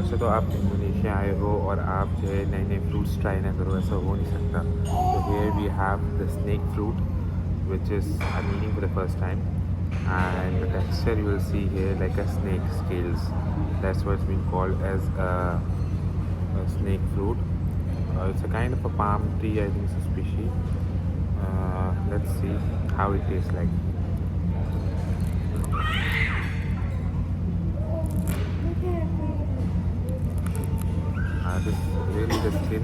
अच्छा तो आप इंडोनेशिया आए हो और आप जो है नए नए फ्रूट्स ट्राई ना करो, ऐसा हो नहीं सकता. तो here we have the snake fruit, which is I'm eating for the first time, and the texture you will see here like a snake scales. That's what's been called as a snake fruit. It's a kind of a palm tree, I think it's a species. Let's see how it tastes like. This really the skin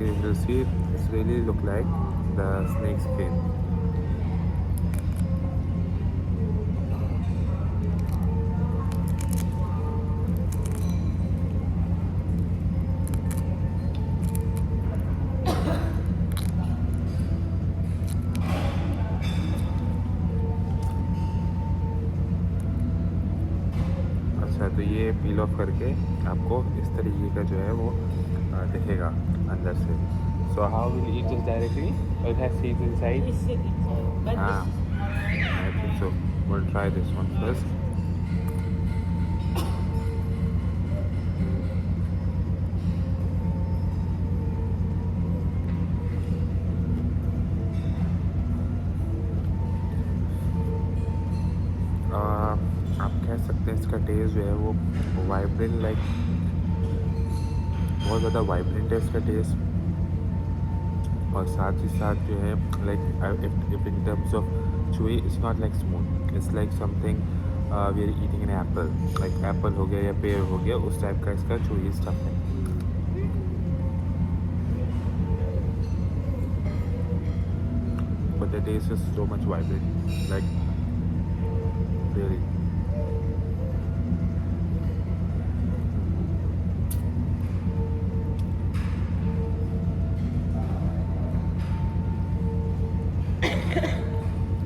you will see it's really look like the snake skin. अच्छा तो ये पील of करके आपको इस तरीके का जो है वो दिखेगा अंदर से. So how will eat this directly और it has seeds inside. It's sit inside. But हाँ, I think so. Will try this one first. आप कह सकते हैं इसका टेस्ट जो है वो वाइब्रेंट लाइक बहुत ज़्यादा वाइब्रेंट है इसका टेस्ट. और साथ ही साथ जो है like if in terms of chewy it's not like smooth, it's like something we are eating an apple. Like apple हो गया या पेड़ हो गया उस टाइप का इसका चुई स्टफ है. But the taste is so much vibrant like really.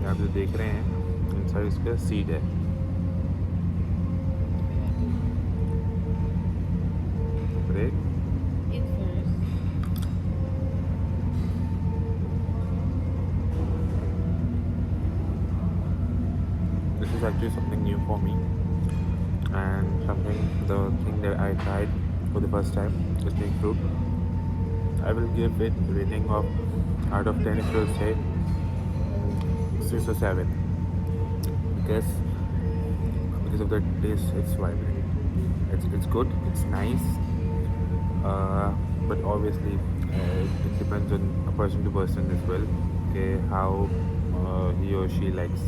आप जो देख रहे हैं इनसाइड इसका सीड है. Break. eat first. This is actually something new for me and the thing that I tried for the first time, the snake fruit. I will give it rating of out of 10 if you'll say 6 or 7 because of the taste. It's vibrant, it's good, it's nice, but obviously it depends on a person to person as well, okay, how he or she likes